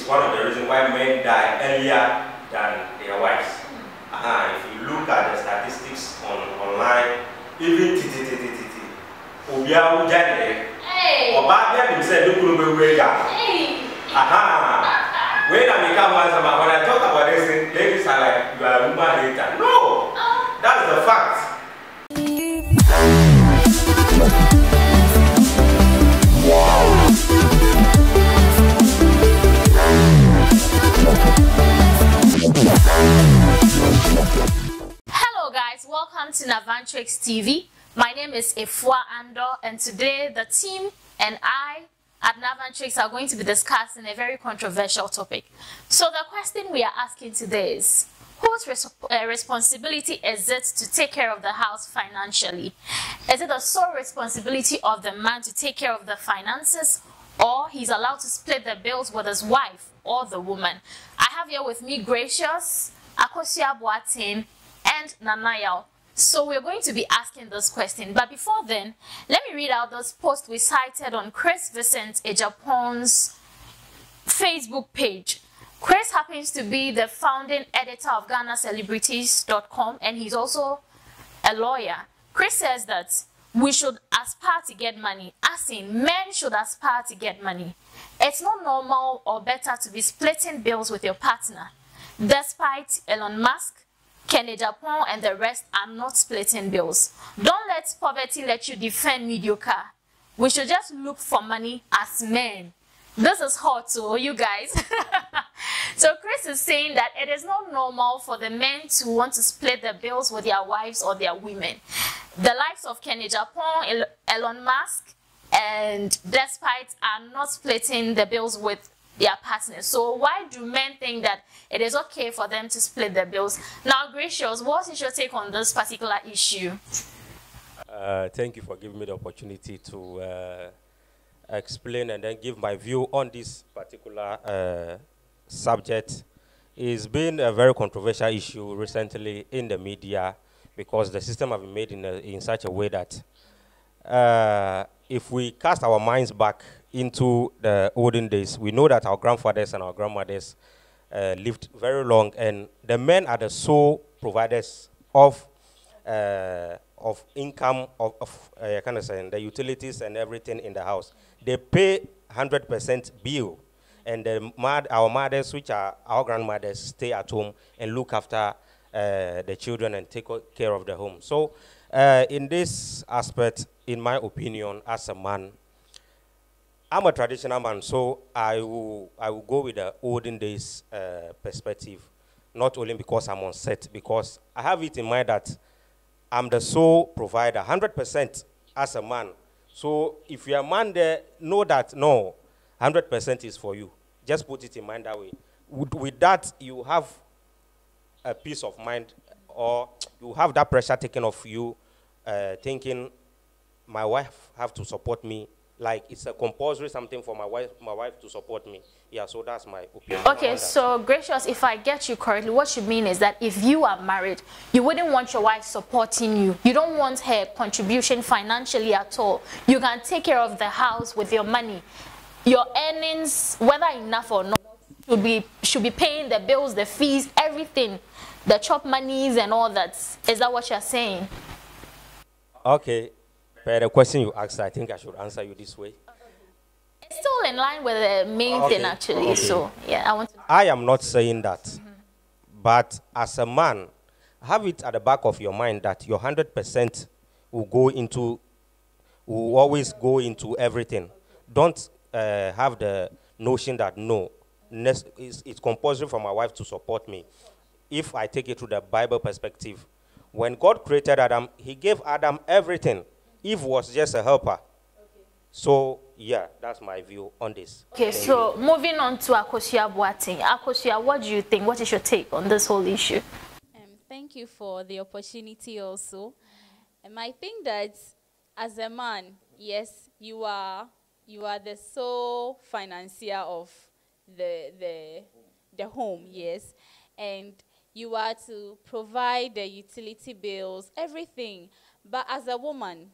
is one of the reasons why men die earlier than their wives. If you look at the statistics online, even Obia Ujane, Obabia himself, look over where when I become once when I talk about this, ladies are like, you are a woman hater. No! That's the fact. Hello guys, welcome to Navantrix TV. My name is Efua Andor, and today the team and I at Navantrix are going to be discussing a very controversial topic. So the question we are asking today is, whose responsibility is it to take care of the house financially? Is it the sole responsibility of the man to take care of the finances, or he's allowed to split the bills with his wife or the woman? I have here with me Gracious, Akosia Boatin, and Nanayao. So we're going to be asking this question. But before then, let me read out this post we cited on Chris Vincent Ejapon's Facebook page. Chris happens to be the founding editor of GhanaCelebrities.com, and he's also a lawyer. Chris says that we should aspire to get money, as in men should aspire to get money. It's not normal or better to be splitting bills with your partner. Despite Elon Musk, Kenny Japan and the rest are not splitting bills. Don't let poverty let you defend mediocre. We should just look for money as men. This is hot to you guys. So Chris is saying that it is not normal for the men to want to split the bills with their wives or their women. The likes of Kenny Japan, Elon Musk, and Despite are not splitting the bills with their partners. So why do men think that it is okay for them to split the bills? Now, Gracious, what is your take on this particular issue? Thank you for giving me the opportunity to explain and then give my view on this particular subject. It's been a very controversial issue recently in the media because the system has been made in such a way that if we cast our minds back into the olden days, we know that our grandfathers and our grandmothers lived very long, and the men are the sole providers of income, kind of saying, the utilities and everything in the house. They pay 100% bill, and our mothers, which are our grandmothers, stay at home and look after the children and take care of the home. So in this aspect, in my opinion, as a man, I'm a traditional man, so I will go with the olden days perspective, not only because I'm on set, because I have it in mind that I'm the sole provider, 100% as a man. So if you're a man there, know that, no, 100% is for you. Just put it in mind that way. With that, you have a peace of mind, or you have that pressure taken off you, thinking my wife have to support me. Like it's a compulsory something for my wife to support me. Yeah, so that's my opinion. Okay, so Gracious, if I get you correctly, what you mean is that if you are married, you wouldn't want your wife supporting you. You don't want her contribution financially at all. You can take care of the house with your money. Your earnings, whether enough or not, should be paying the bills, the fees, everything, the chop monies and all that. Is that what you're saying? Okay. But the question you asked, I think I should answer you this way. It's still in line with the main thing, actually. Okay. So, yeah, I am not saying that. But as a man, have it at the back of your mind that your 100% will always go into everything. Don't have the notion that, no, it's compulsory for my wife to support me. If I take it to the Bible perspective, when God created Adam, he gave Adam everything. Eve was just a helper. Okay. So, yeah, that's my view on this. Okay, so moving on to Akosia Boatin. Akosia, what do you think? What is your take on this whole issue? Thank you for the opportunity also. I think that as a man, yes, you are the sole financier of the home, yes. And you are to provide the utility bills, everything. But as a woman,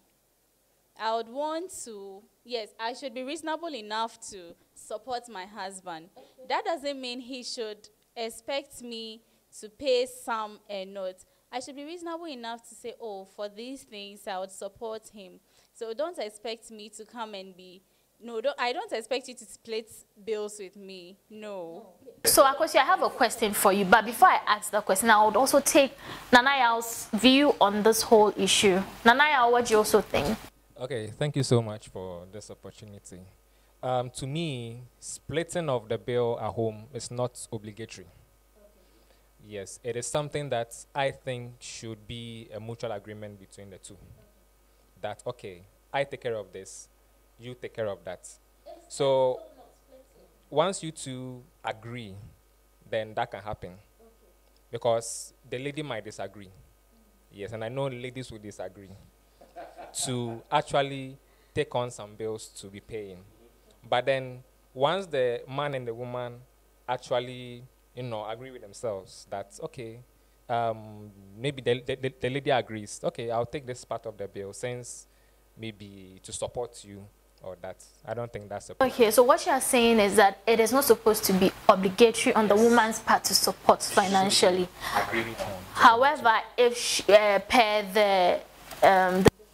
I would want to, yes, I should be reasonable enough to support my husband. That doesn't mean he should expect me to pay some and not. I should be reasonable enough to say, oh, for these things, I would support him. So don't expect me to come and be, no, I don't expect you to split bills with me. No. So, Akosi, I have a question for you. But before I ask the question, I would also take Nanaya's view on this whole issue. Nanaya, what do you also think? Okay, thank you so much for this opportunity. To me, splitting of the bill at home is not obligatory. Yes, it is something that I think should be a mutual agreement between the two. That, okay, I take care of this, you take care of that. So once you two agree, then that can happen. Because the lady might disagree. Yes, and I know ladies will disagree. To actually take on some bills to be paying. But then once the man and the woman actually, agree with themselves that, okay, maybe the lady agrees, okay, I'll take this part of the bill since maybe to support you or that. I don't think that's a problem. Okay, so what you are saying is that it is not supposed to be obligatory on the woman's part to support financially. Agree with him. However, if she, per the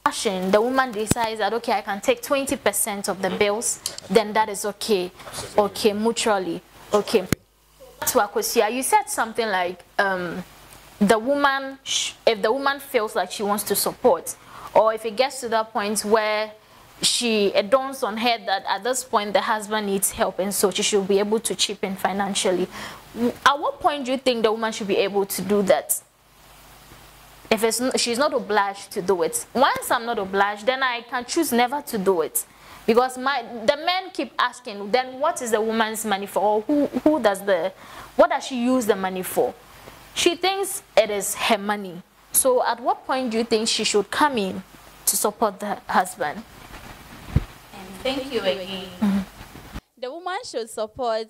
fashion, the woman decides that, okay, I can take 20% of the bills, then that is okay. Okay, mutually. Okay. To Akosia, you said something like the woman, if the woman feels like she wants to support, or if it gets to that point where it dawns on her that at this point the husband needs help and so she should be able to chip in financially. At what point do you think the woman should be able to do that? If she's not obliged to do it. Once I'm not obliged, then I can choose never to do it. Because the men keep asking, then what is the woman's money for? Or what does she use the money for? She thinks it is her money. So at what point do you think she should come in to support the husband? Thank you again. Mm-hmm. The woman should support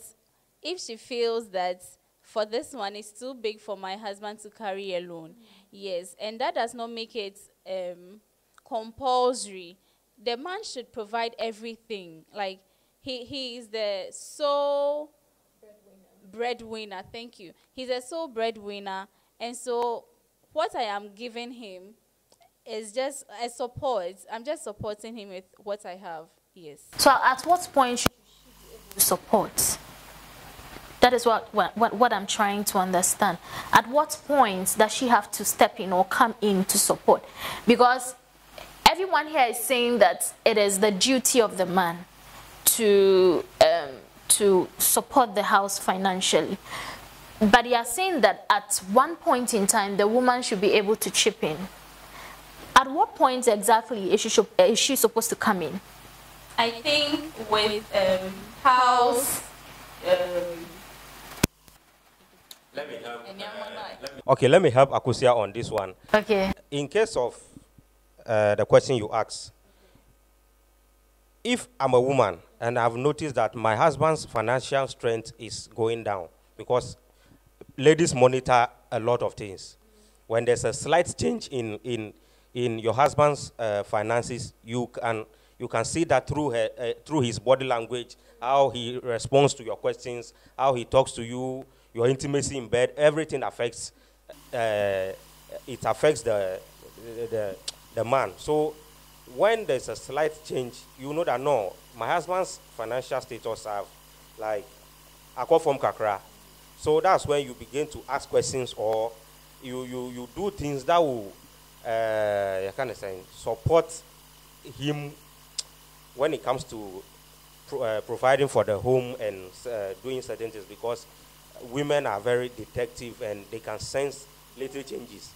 if she feels that for this one it's too big for my husband to carry alone. Yes, and that does not make it compulsory. The man should provide everything. Like he is the sole breadwinner. Thank you. He's a sole breadwinner, and so what I am giving him is just a support. I'm just supporting him with what I have. Yes. So at what point should she be able to support? That is what I'm trying to understand. At what point does she have to step in or come in to support? Because everyone here is saying that it is the duty of the man to support the house financially. But you are saying that at one point in time, the woman should be able to chip in. At what point exactly is she supposed to come in? I think with house... let me help Akusia on this one. Okay. In case of the question you asked, if I'm a woman and I've noticed that my husband's financial strength is going down, because ladies monitor a lot of things. When there's a slight change in your husband's finances, you can see that through his body language, how he responds to your questions, how he talks to you, your intimacy in bed. Everything affects it affects the man. So when there's a slight change, you know that no, my husband's financial status have like I call from kakra. So that's when you begin to ask questions, or you do things that will support him when it comes to providing for the home and doing certain things, because women are very detective and they can sense little changes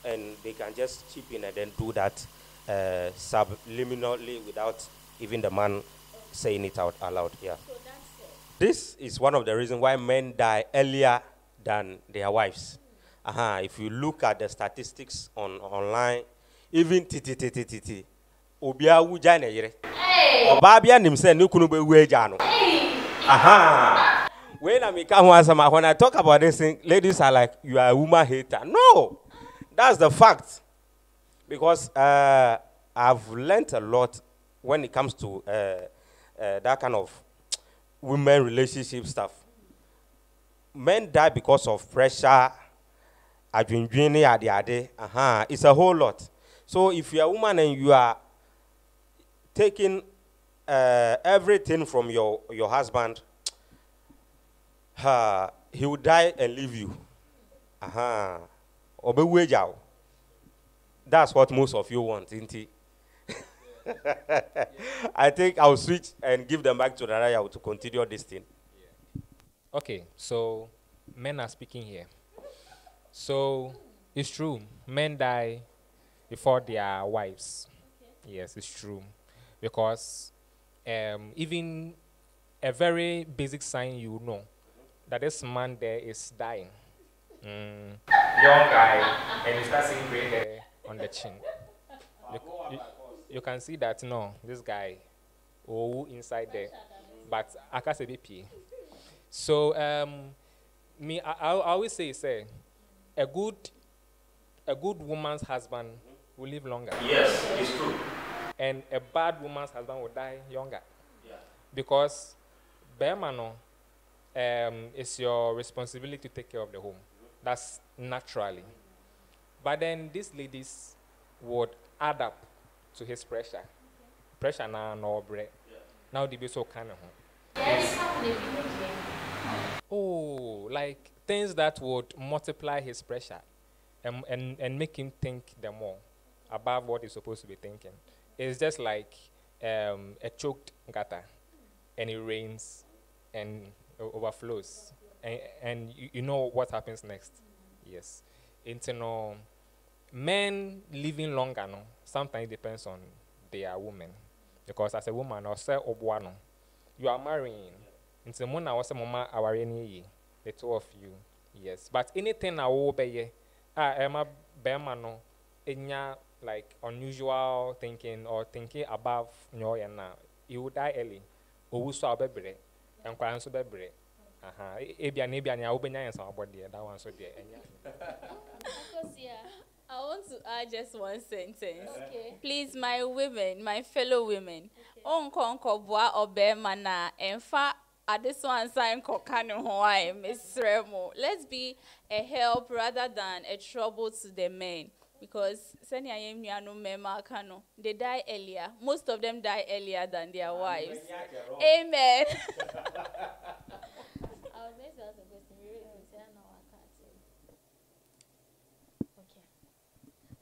and they can just chip in and then do that subliminally without even the man saying it out aloud. Yeah. So this is one of the reasons why men die earlier than their wives. If you look at the statistics online, even obia wuja na yire oba bia nim se ne kunu be weja no when I talk about this thing, ladies are like, you are a woman hater. No, that's the fact. Because I've learned a lot when it comes to that kind of women relationship stuff. Men die because of pressure, adwendwene, ade. It's a whole lot. So if you're a woman and you are taking everything from your husband, he will die and leave you. Obeweja. That's what most of you want, isn't it? I think I'll switch and give them back to Naraya to continue this thing. Okay, so men are speaking here. So it's true, men die before their wives. Yes, it's true. Because even a very basic sign you know that this man there is dying. Young guy, and he starts seeing gray hair on the chin. You can see that, no, this guy, inside there. But I can't say BP. So, I always say, a good woman's husband will live longer. Yes, it's true. And a bad woman's husband will die younger. Yeah. Because, Beamano, it's your responsibility to take care of the home. That's naturally. But then these ladies would add up to his pressure. Okay. Pressure now, no bread. Yeah. Now they be so kind of home. Yes, happening. Oh, like things that would multiply his pressure and make him think the more above what he's supposed to be thinking. It's just like a choked gutter, and it rains and overflows. And you know what happens next. Yes. Men living longer, no, sometimes it depends on their women. Because as a woman, you are marrying. Into Mona was a mama our the two of you. Yes. But anything I will be Emma Bermano, like unusual thinking or thinking above you will die early. Or so bebre and quite so bebre. That one so dear. I want to add just one sentence. Okay. Please, my women, my fellow women, onko boa obemana enfa this one sign kokano Hawaii, Miss Remo. Let's be a help rather than a trouble to the men. Because they die earlier. Most of them die earlier than their wives. Amen.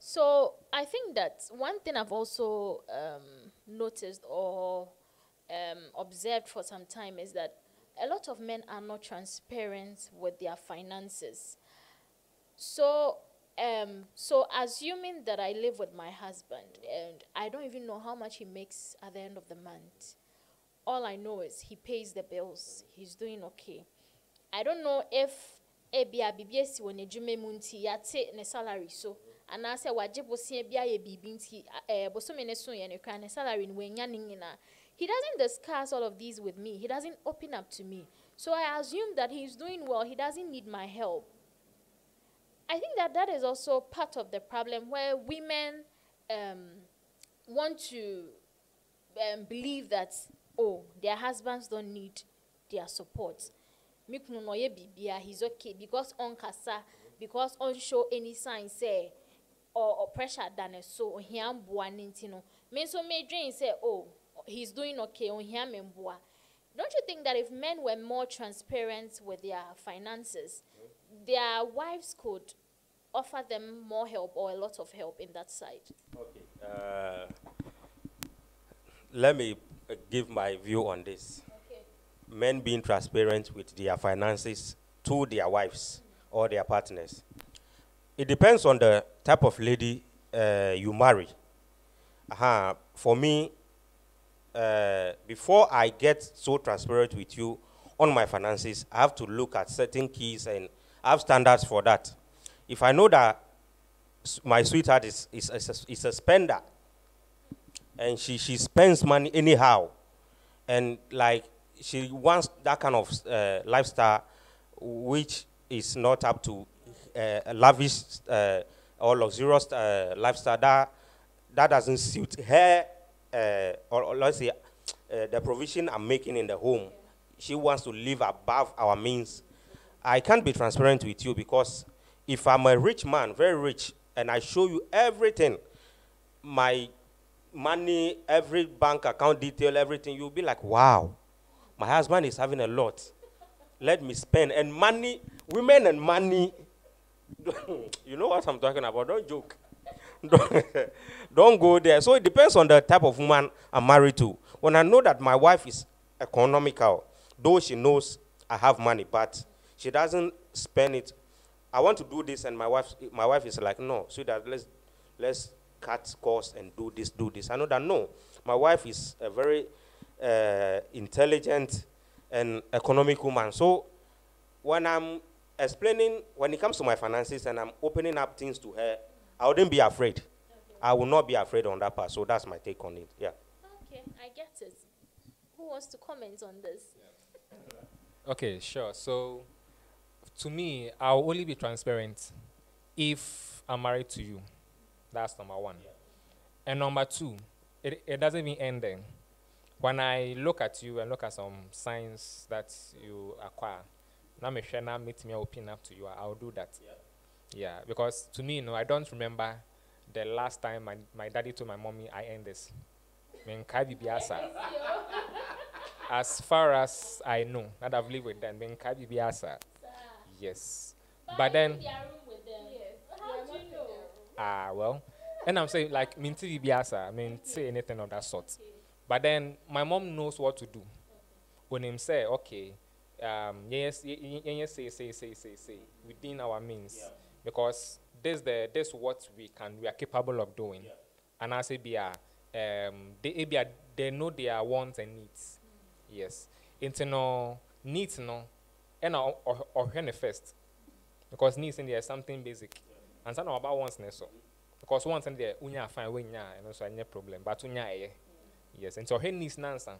So I think that one thing I've also noticed or observed for some time is that a lot of men are not transparent with their finances. So assuming that I live with my husband and I don't even know how much he makes at the end of the month, all I know is he pays the bills. He's doing okay. I don't know if BBS when munti yate ne salary so and I say wajibu si bibinti bosomene so ye ne salary nina. He doesn't discuss all of these with me. He doesn't open up to me. So I assume that he's doing well. He doesn't need my help. I think that is also part of the problem where women want to believe that, oh, their husbands don't need their support. He's okay because on kasa, because on show any sign say or pressure than a so him buanintino. Men so may dream say, oh, he's doing okay on him and boa. Don't you think that if men were more transparent with their finances, their wives could offer them more help or a lot of help in that side? Okay. Let me give my view on this. Okay. Men being transparent with their finances to their wives or their partners. It depends on the type of lady you marry. For me, before I get so transparent with you on my finances, I have to look at certain keys and I have standards for that. If I know that my sweetheart is a spender and she spends money anyhow and like she wants that kind of lifestyle which is not up to lavish or luxurious lifestyle, that that doesn't suit her, or let's say, the provision I'm making in the home. She wants to live above our means. I can't be transparent with you because if I'm a rich man, very rich, and I show you everything, my money, every bank account detail, everything, you'll be like, wow, my husband is having a lot. Let me spend. And money, women and money, you know what I'm talking about. Don't joke. Don't go there. So it depends on the type of woman I'm married to. When I know that my wife is economical, though she knows I have money, but she doesn't spend it. I want to do this, and my wife is like, no, sweetheart, let's cut costs and do this. I know that no, my wife is a very intelligent and economic woman. So when I'm explaining, when it comes to my finances and I'm opening up things to her, I wouldn't be afraid. Okay. I will not be afraid on that part. So that's my take on it. Yeah. Okay, I get it. Who wants to comment on this? Okay, sure. So, to me, I'll only be transparent if I'm married to you. That's number one. Yeah. And number two, it doesn't even end there. When I look at you and look at some signs that you acquire, now meet me open up to you, I'll do that. Yeah. Yeah, because to me, I don't remember the last time my daddy told my mommy I earned this. As far as I know, that I've lived with them, yes. But then, How do you know? well, and I'm saying like minti biasa, I mean say anything of that sort. But then my mom knows what to do. When him say, okay, yes, say within our means. Yeah. Because this what we are capable of doing. Yeah. And I say they know their wants and needs. Yes. Into no needs no and or first. Because needs in there is something basic. Yeah. And some about wants so. Because once in there unya fine when and also any problem. But unya yes. And so her needs nansa.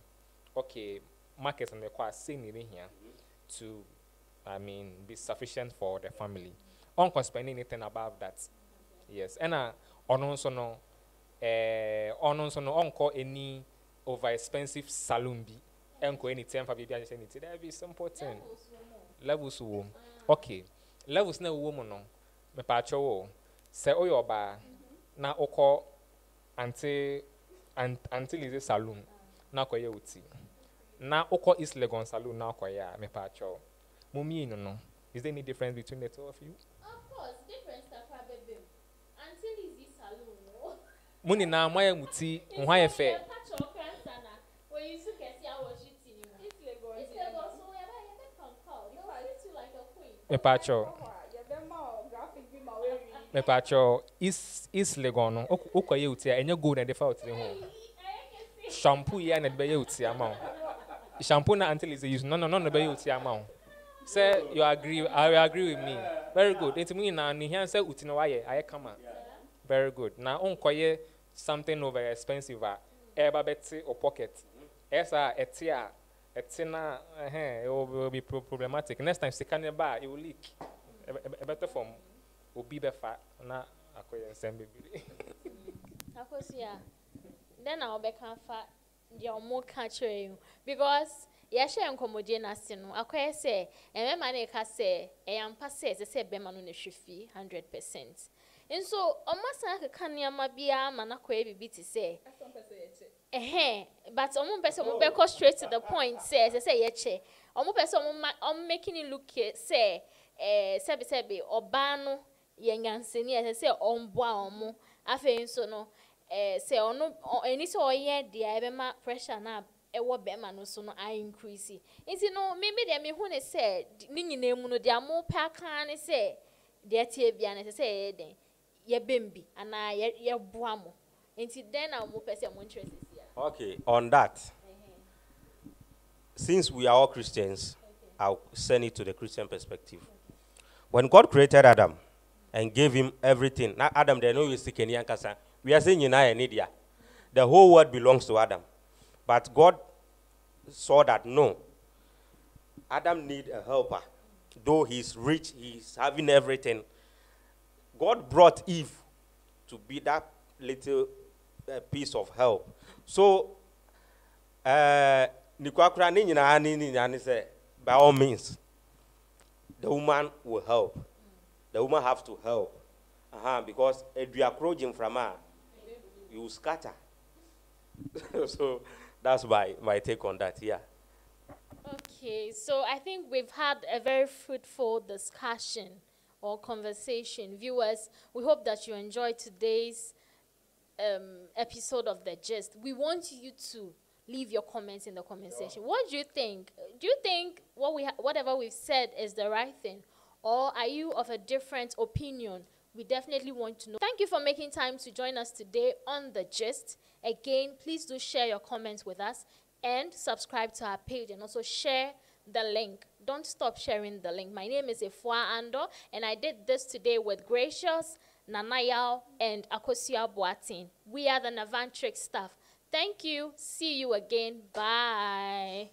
Okay, markets and the quite same here to be sufficient for the family. Uncle spending anything above that. Yes. And also no uncle any over expensive salon be. Uncle any time for baby and anything. That be simple thing. Levels womb. Okay. Levels no woman no. Me pacho say your bar na oko until is a saloon. Na ko ye uti. Na oko is Legon saloon na ko ya me pacho. Mummy no. Is there any difference between the two of you? Of course, difference probably. Until is this saloon, no? Muni na moya muti why fair. When you look at see how she see you. It's Lagos, so we can call. You treat you like a queen. Me pacho. Me pacho is Legon no. Okoye uti enye go na defa uti ho. Shampoo ya na be uti amount. Shampoo na until is use no be uti amount. Say you agree, I agree with me. Very good. It's me now. Nihan say utino waye. I come on. Very good. Now unkoye something over expensive. Eba beti or pocket. Esa etia etina. It will be problematic. Next time second bar it will leak. A better form will be better. Na akoye send baby. Akos yeah. Then I'll be comfort. You're more catching because. Yasha nkomoje na se no akoye se emema na ka se eyam passe se bema no ne hwefi 100%. Nso omasa ka kaniama bia ma na koye bibi ti se but omo pese omo be go straight to the point say ye che omo pese omo making it look say sebe oba no ye nyanseni say omboa omo afa nso no say ono eni so oye dia ebe ma pressure na ewo bema no so no I increase it no maybe dem me hu ne say ni nyina mu no dia mo pa kan ne say dia tie bia ne say ye den ye bembi ana ye boa mo enti den na mo pese mo interest here. Okay, on that. Since we are all Christians, I'll send it to the Christian perspective. When God created Adam and gave him everything, now Adam they know you seek any ankasa. We are saying the whole world belongs to Adam. But God saw that no, Adam need a helper. Though he's rich, he's having everything. God brought Eve to be that little a piece of help. So, Nikwakura ni nyina ni say, by all means, the woman will help. The woman have to help. Because if you are approaching from her, you will scatter. So that's my take on that, yeah. Okay, so I think we've had a very fruitful discussion or conversation. Viewers, we hope that you enjoyed today's episode of The Gist. We want you to leave your comments in the comment section. What do you think? Do you think whatever we've said is the right thing? Or are you of a different opinion? We definitely want to know. Thank you for making time to join us today on The Gist. Again, please do share your comments with us and subscribe to our page and also share the link. Don't stop sharing the link. My name is Efua Ando, and I did this today with Gracious, Nanayao, and Akosia Boatin. We are the Navantrix staff. Thank you. See you again. Bye.